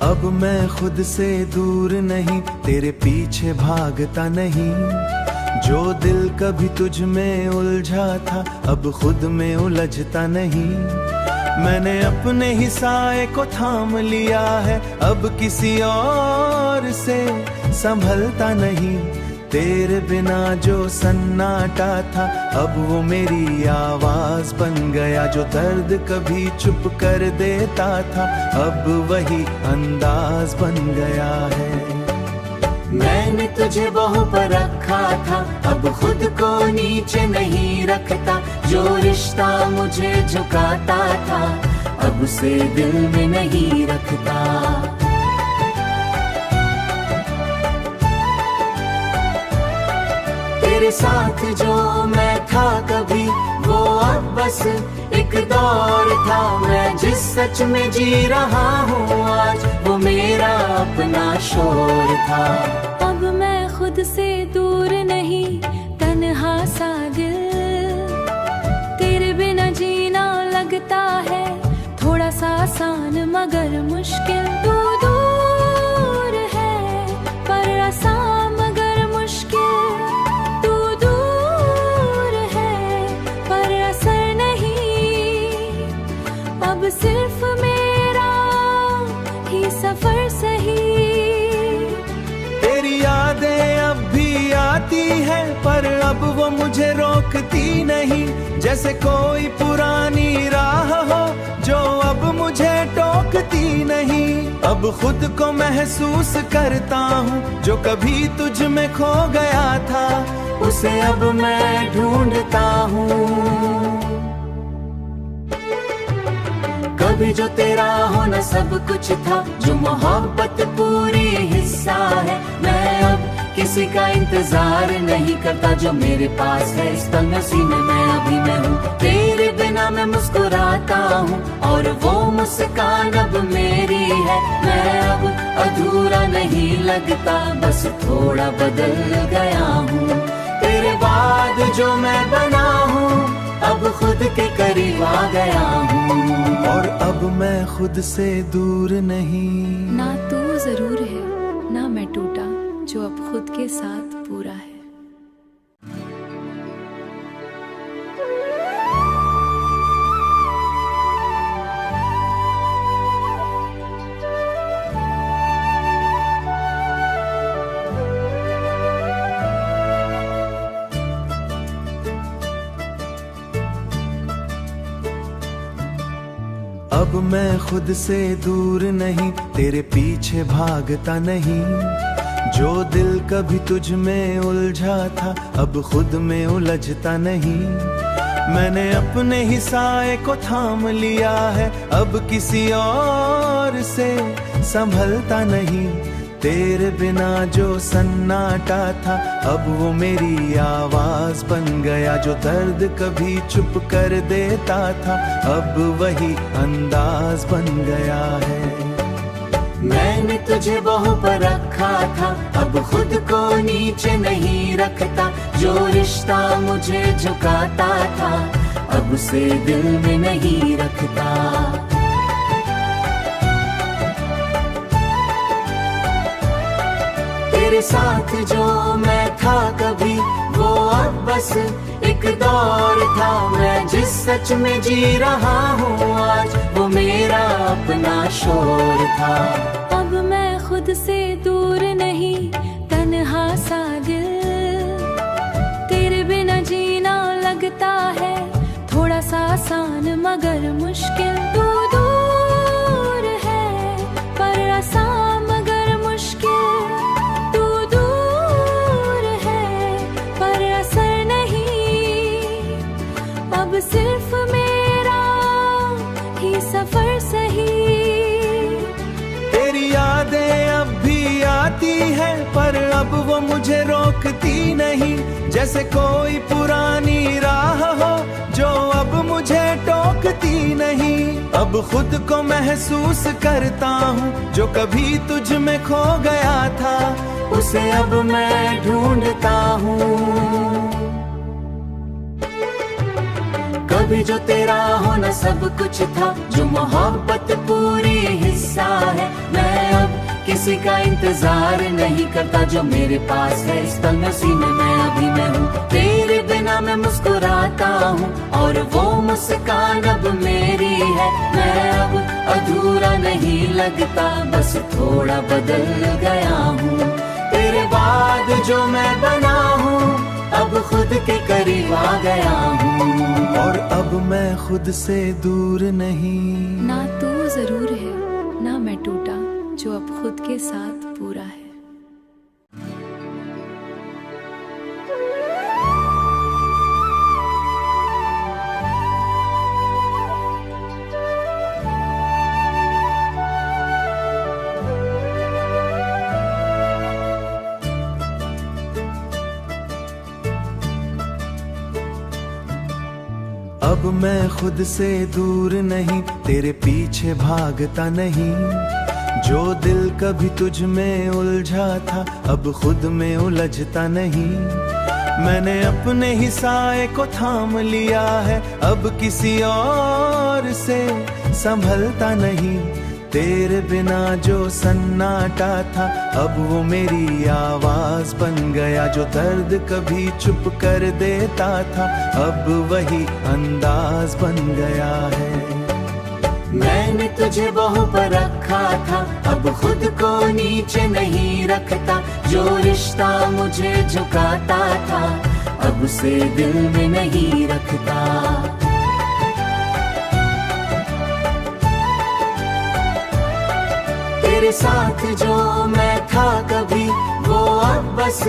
अब मैं खुद से दूर नहीं, तेरे पीछे भागता नहीं। जो दिल कभी तुझ में उलझा था, अब खुद में उलझता नहीं। मैंने अपने ही साए को थाम लिया है, अब किसी और से संभलता नहीं। तेरे बिना जो सन्नाटा था, अब वो मेरी आवाज बन गया। जो दर्द कभी चुप कर देता था, अब वही अंदाज बन गया है। मैंने तुझे बाहों पर रखा था, अब खुद को नीचे नहीं रखता। जो रिश्ता मुझे झुकाता था, अब उसे दिल में नहीं रखता। तेरे साथ जो मैं था कभी, वो अब बस एक दौर था। मैं जिस सच में जी रहा हूँ आज, वो मेरा अपना शोर था। अब मैं खुद से दूर नहीं, तन्हा सा दिल। तेरे बिना जीना लगता है थोड़ा सा आसान मगर मुश्किल। तू दूर है पर आसान मगर मुश्किल। तू दूर है पर असर नहीं। अब सिर्फ मेरा ही सफर सही। तेरी यादें अब भी आती है, पर अब वो मुझे रोकती नहीं। जैसे कोई पुरानी राह हो, जो अब मुझे टोकती नहीं। अब खुद को महसूस करता हूँ, जो कभी तुझ में खो गया था, उसे अब मैं ढूंढता हूँ। कभी जो तेरा होना सब कुछ था, जो मोहब्बत पूरी हिस्सा है। मैं अब किसी का इंतजार नहीं करता, जो मेरे पास है इस तन्हाई में मैं अभी मैं हूँ। तेरे बिना मैं मुस्कुराता हूँ, और वो मुस्कान अब मेरी है। मैं अब अधूरा नहीं लगता, बस थोड़ा बदल गया हूँ। तेरे बाद जो मैं बना हूँ, अब खुद के करीब आ गया हूँ। और अब मैं खुद से दूर नहीं। ना तू जरूर है, ना मैं टूटा, जो अब खुद के साथ पूरा है। अब मैं खुद से दूर नहीं, तेरे पीछे भागता नहीं। जो दिल कभी तुझ में उलझा था, अब खुद में उलझता नहीं। मैंने अपने ही साए को थाम लिया है, अब किसी और से संभलता नहीं। तेरे बिना जो सन्नाटा था, अब वो मेरी आवाज बन गया। जो दर्द कभी चुप कर देता था, अब वही अंदाज बन गया है। मैंने तुझे बाहों पर रखा था, अब खुद को नीचे नहीं रखता। जो रिश्ता मुझे झुकाता था, अब उसे दिल में नहीं रखता। तेरे साथ जो मैं था कभी, वो अब बस एक दौर था। मैं जिस सच में जी रहा हूँ आज, वो मेरा अपना शोर था। अब मैं खुद से दूर नहीं, तन्हा सा दिल। तेरे बिना जीना लगता है थोड़ा सा आसान मगर मुश्किल। तू दूर है पर आसान मगर मुश्किल। तू दूर है पर असर नहीं। अब सिर्फ मेरा ही सफर सही। तेरी यादें अब भी आती है, पर अब वो मुझे रोकती नहीं। जैसे कोई पुरानी राह हो, जो अब मुझे टोकती नहीं। अब खुद को महसूस करता हूँ, जो कभी तुझ में खो गया था, उसे अब मैं ढूंढता हूँ। कभी जो तेरा होना सब कुछ था, जो मोहब्बत पूरी हिस्सा है। मैं अब किसी का इंतजार नहीं करता, जो मेरे पास है इस तंगसी में मैं अभी मैं हूँ। तेरे बिना मैं मुस्कुराता हूँ और वो मुस्कान अब मेरी है। मैं अब अधूरा नहीं लगता, बस थोड़ा बदल गया हूँ। तेरे बाद जो मैं बना हूँ, अब खुद के करीब आ गया हूँ। और अब मैं खुद से दूर नहीं। ना तू जरूर है ना मैं टूटा, जो अब खुद के साथ पूरा है। अब मैं खुद से दूर नहीं, तेरे पीछे भागता नहीं। जो दिल कभी तुझ में उलझा था, अब खुद में उलझता नहीं। मैंने अपने ही साए को थाम लिया है, अब किसी और से संभलता नहीं। तेरे बिना जो सन्नाटा था, अब वो मेरी आवाज बन गया। जो दर्द कभी चुप कर देता था, अब वही अंदाज बन गया है। मैंने तुझे बाहों पर रखा था, अब खुद को नीचे नहीं रखता। जो रिश्ता मुझे झुकाता था, अब उसे दिल में नहीं रखता। तेरे साथ जो मैं था कभी, वो अब बस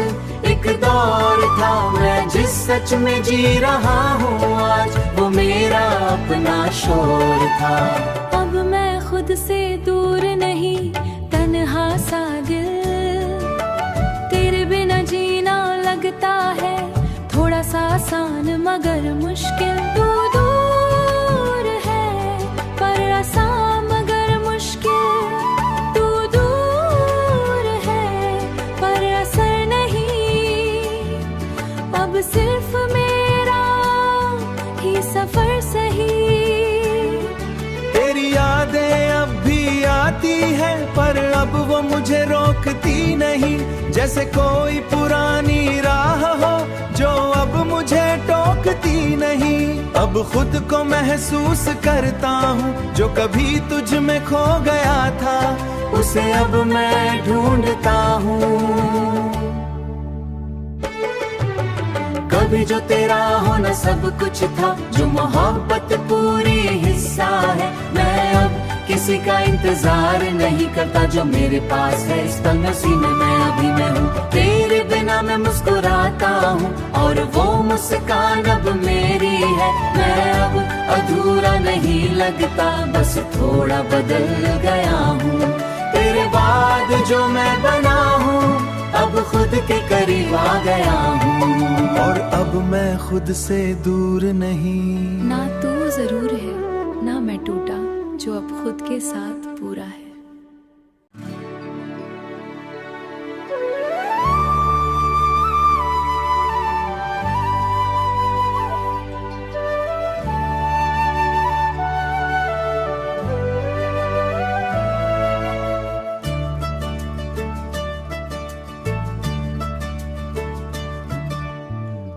एक दौर था। मैं जिस सच में जी रहा हूँ आज, वो मेरा अपना शोर था। अब मैं खुद से दूर नहीं, तन्हा सा दिल। तेरे बिना जीना लगता है थोड़ा सा आसान मगर मुश्किल। तू दूर है पर आसान मगर मुश्किल। तू दूर है पर असर नहीं, अब सिर्फ मेरा ही सफर सही। तेरी यादें अब भी आती है, पर अब वो मुझे रोकती नहीं। जैसे कोई पुरानी राह हो, जो अब मुझे टोकती नहीं। अब खुद को महसूस करता हूँ, जो कभी तुझ में खो गया था, उसे अब मैं ढूंढता हूँ। कभी जो तेरा होना सब कुछ था, जो मोहब्बत पूरी हिस्सा है। मैं अब किसी का इंतजार नहीं करता, जो मेरे पास है इस तंगसी में मैं अभी मैं हूँ। तेरे बिना मैं मुस्कुराता हूँ और वो मुस्कान अब मेरी है। मैं अब अधूरा नहीं लगता, बस थोड़ा बदल गया हूँ। तेरे बाद जो मैं बना हूँ, अब खुद के करीब आ गया हूँ। और अब मैं खुद से दूर नहीं। ना तू जरूर है ना मैं टूटा, जो अब खुद के साथ पूरा है।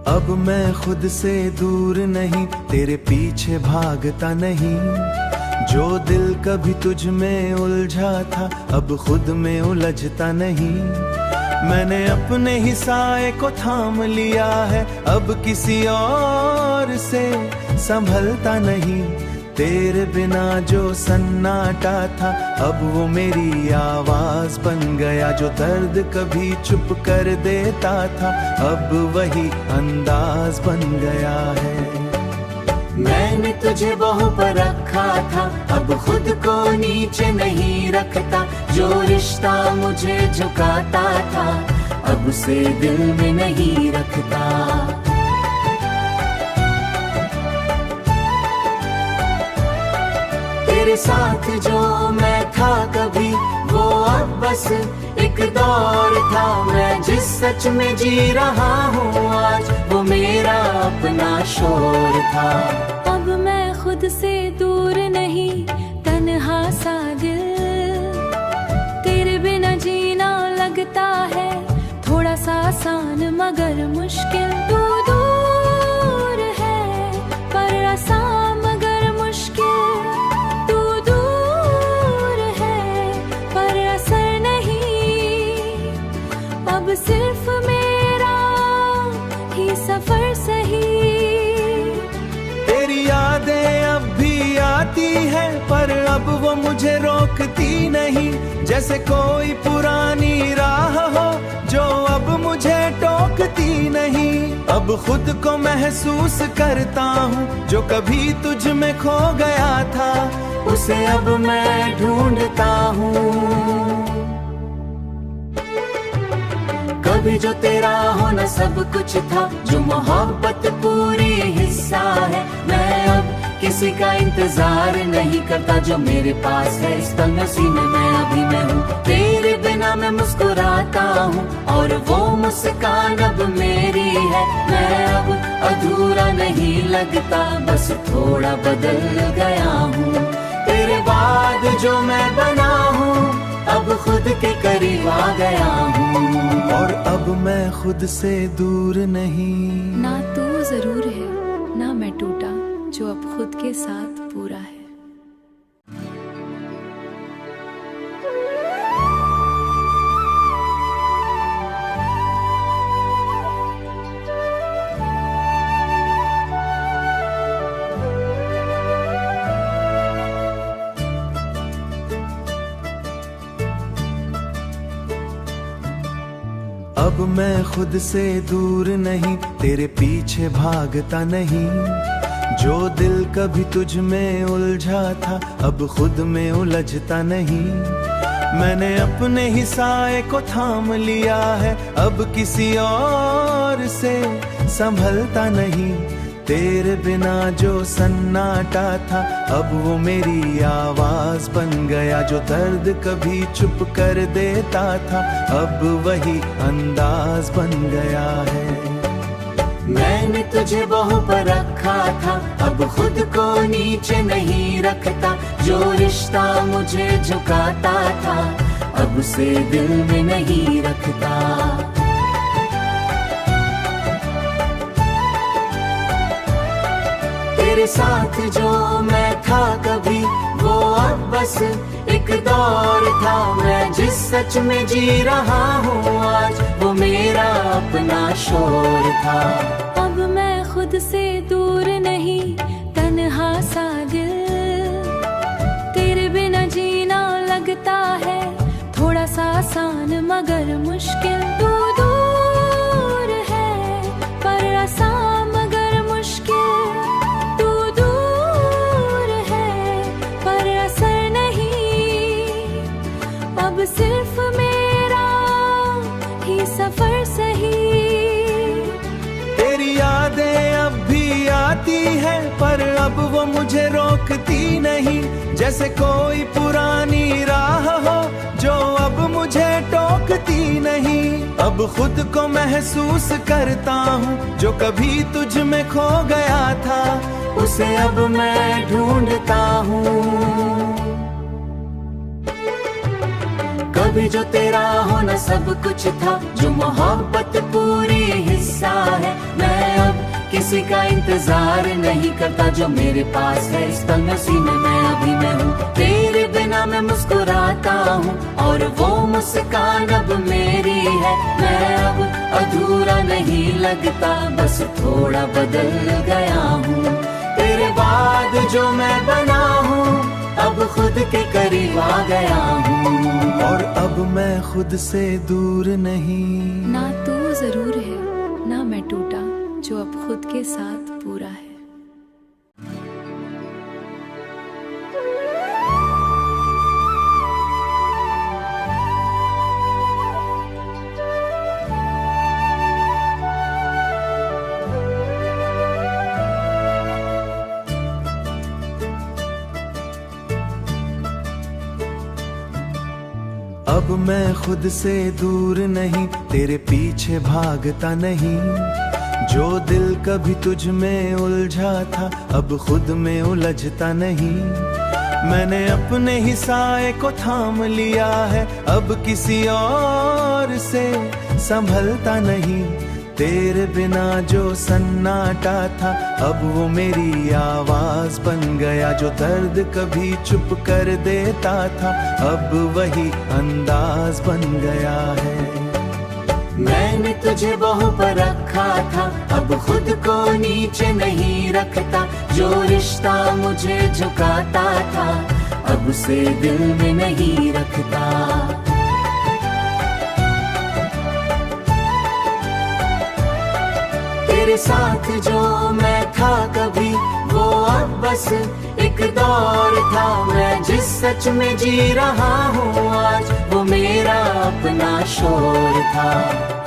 अब मैं खुद से दूर नहीं, तेरे पीछे भागता नहीं। जो दिल कभी तुझ में उलझा था, अब खुद में उलझता नहीं। मैंने अपने ही साए को थाम लिया है, अब किसी और से संभलता नहीं। तेरे बिना जो सन्नाटा था, अब वो मेरी आवाज बन गया। जो दर्द कभी चुप कर देता था, अब वही अंदाज बन गया है। मैंने तुझे बाहों पर रखा था, अब खुद को नीचे नहीं रखता। जो रिश्ता मुझे झुकाता था, अब उसे दिल में नहीं रखता। तेरे साथ जो मैं था कभी, वो अब बस एक दौर था। मैं जिस सच में जी रहा हूँ आज, वो मेरा अपना शोर था। अब खुद से दूर नहीं, तन्हा सा दिल। तेरे बिना जीना लगता है थोड़ा सा आसान मगर मुश्किल। तू दूर है पर आसान मगर मुश्किल। तू दूर है पर असर नहीं, अब सिर्फ मेरा ही सफर सही। तेरी यादें अब भी आती है पर अब वो मुझे रोकती नहीं। जैसे कोई पुरानी राह हो जो अब मुझे टोकती नहीं। अब खुद को महसूस करता हूँ जो कभी तुझ में खो गया था, उसे अब मैं ढूंढता हूँ। कभी जो तेरा होना सब कुछ था, जो मोहब्बत पूरी हिस्सा है। मैं अब किसी का इंतजार नहीं करता, जो मेरे पास है इस तन्हाई में मैं अभी मैं हूँ। तेरे बिना मैं मुस्कुराता हूँ और वो मुस्कान अब मेरी है। मैं अब अधूरा नहीं लगता, बस थोड़ा बदल गया हूँ। तेरे बाद जो मैं बना हूँ अब खुद के करीब आ गया हूँ। और अब मैं खुद से दूर नहीं। ना तू जरूर है ना मैं टूटा, जो अब खुद के साथ पूरा है। अब मैं खुद से दूर नहीं, तेरे पीछे भागता नहीं। जो दिल कभी तुझ में उलझा था अब खुद में उलझता नहीं। मैंने अपने ही साए को थाम लिया है, अब किसी और से संभलता नहीं। तेरे बिना जो सन्नाटा था अब वो मेरी आवाज बन गया। जो दर्द कभी चुप कर देता था अब वही अंदाज बन गया है। मैंने तुझे बाहों पर रखा था, अब खुद को नीचे नहीं रखता। जो रिश्ता मुझे झुकाता था अब उसे दिल में नहीं रखता। तेरे साथ जो मैं था कभी वो अब बस एक दौर था। मैं जिस सच में जी रहा हूँ आज वो मेरा अपना शोर था। अब मैं खुद से दूर नहीं, तन्हा सा दिल। तेरे बिना जीना लगता है थोड़ा सा आसान मगर मुश्किल। तू दूर है पर आसान मगर मुश्किल। तू दूर है पर असर नहीं, अब सिर्फ मेरा ही सफर सही। तेरी यादें अब भी आती है पर अब वो मुझे रोकती नहीं। जैसे कोई पुरानी राह हो जो अब मुझे टोकती नहीं। अब खुद को महसूस करता हूँ जो कभी तुझ में खो गया था, उसे अब मैं ढूंढता हूँ। कभी जो तेरा होना सब कुछ था, जो मोहब्बत पूरी हिस्सा है। मैं अब किसी का इंतजार नहीं करता, जो मेरे पास है इस तन्हाई में मैं अभी मैं हूँ। तेरे बिना मैं मुस्कुराता हूँ और वो मुस्कान अब मेरी है। मैं अब अधूरा नहीं लगता, बस थोड़ा बदल गया हूँ। तेरे बाद जो मैं बना हूँ अब खुद के करीब आ गया हूँ। और अब मैं खुद से दूर नहीं। ना तू जरूर है ना मैं टूटा, जो अब खुद के साथ पूरा है। अब मैं खुद से दूर नहीं, तेरे पीछे भागता नहीं। जो दिल कभी तुझ में उलझा था अब खुद में उलझता नहीं। मैंने अपने ही साए को थाम लिया है, अब किसी और से संभलता नहीं। तेरे बिना जो सन्नाटा था अब वो मेरी आवाज बन गया। जो दर्द कभी चुप कर देता था अब वही अंदाज बन गया है। मैंने तुझे बाहों पर रखा था, अब खुद को नीचे नहीं रखता। जो रिश्ता मुझे झुकाता था अब उसे दिल में नहीं रखता। तेरे साथ जो मैं था कभी वो अब बस एक दौर था। मैं जिस सच में जी रहा हूँ आज वो मेरा अपना शोर था।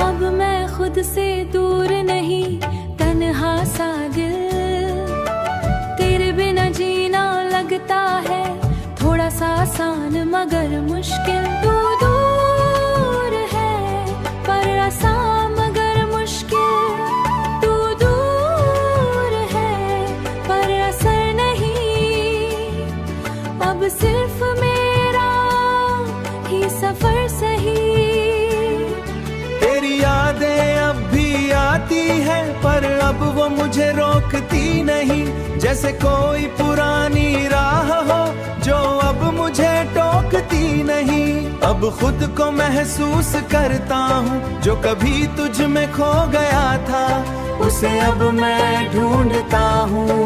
अब मैं खुद से दूर नहीं, तन्हा सा दिल। तेरे बिना जीना लगता है थोड़ा सा आसान मगर मुश्किल। तू दूर है पर आसान मगर मुश्किल। तू दूर है पर असर नहीं। अब सिर्फ मेरा ही सफर सही। तेरी यादें अब भी आती है पर अब वो मुझे रोकती नहीं। जैसे कोई पुरानी राह हो जो अब मुझे टोकती नहीं। अब खुद को महसूस करता हूँ जो कभी तुझ में खो गया था उसे अब मैं ढूंढता हूँ।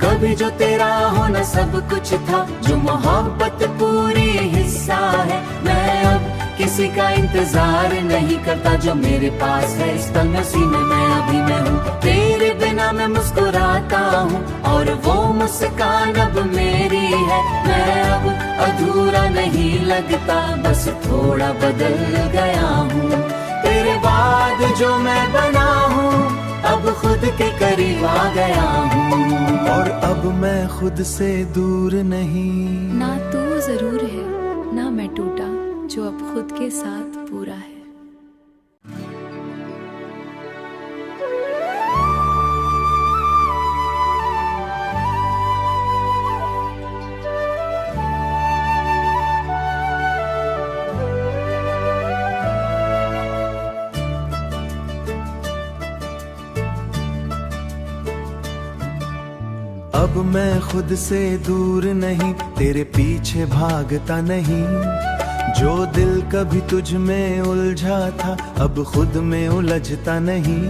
कभी जो तेरा होना सब कुछ था, जो मोहब्बत पूरी हिस्सा है। मैं अब किसी का इंतजार नहीं करता, जो मेरे पास है इस तन्हाई में मैं अभी मैं हूँ। तेरे बिना मैं मुस्कुराता हूँ और वो मुस्कान अब मेरी है। मैं अब अधूरा नहीं लगता, बस थोड़ा बदल गया हूँ। तेरे बाद जो मैं बना हूँ अब खुद के करीब आ गया हूँ। और अब मैं खुद से दूर नहीं। ना तू जरूर है ना मैं टूटा, जो अब खुद के साथ पूरा है। अब मैं खुद से दूर नहीं, तेरे पीछे भागता नहीं। जो दिल कभी तुझ में उलझा था अब खुद में उलझता नहीं।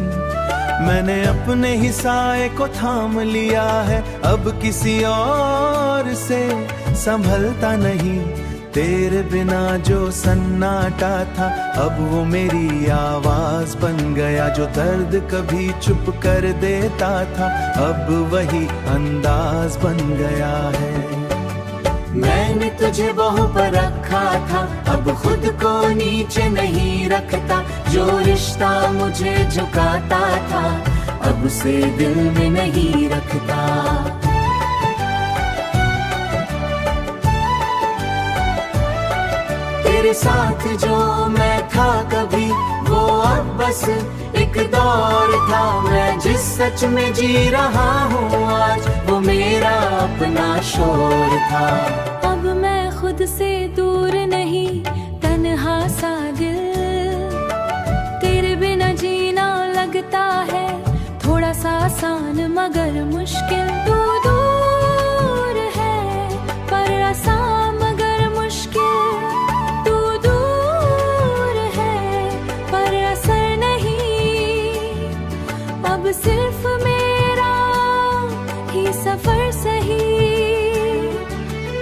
मैंने अपने ही साए को थाम लिया है, अब किसी और से संभलता नहीं। तेरे बिना जो सन्नाटा था अब वो मेरी आवाज बन गया। जो दर्द कभी चुप कर देता था अब वही अंदाज बन गया है। मैंने तुझे बाहों पर रखा था, अब खुद को नीचे नहीं रखता। जो रिश्ता मुझे झुकाता था अब उसे दिल में नहीं रखता। तेरे साथ जो मैं था कभी वो अब बस एक दौर था। मैं जिस सच में जी रहा हूँ आज वो मेरा अपना शोर था। अब मैं खुद से दूर नहीं, तन्हा सा दिल। तेरे बिना जीना लगता है थोड़ा सा आसान मगर मुश्किल। तू दूर है पर आसान मगर मुश्किल। तू दूर है पर असर नहीं। अब सिर्फ मेरा ही सफर सही।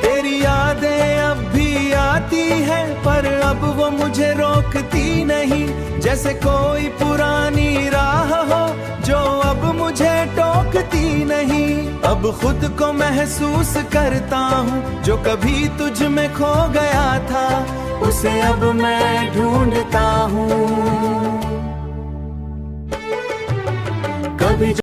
तेरी यादें अब भी आती है पर अब वो मुझे रोकती नहीं। जैसे कोई पुरानी राह हो जो अब मुझे टोकती नहीं। अब खुद को महसूस करता हूँ जो कभी तुझ में खो गया था उसे अब मैं ढूंढता हूँ। कभी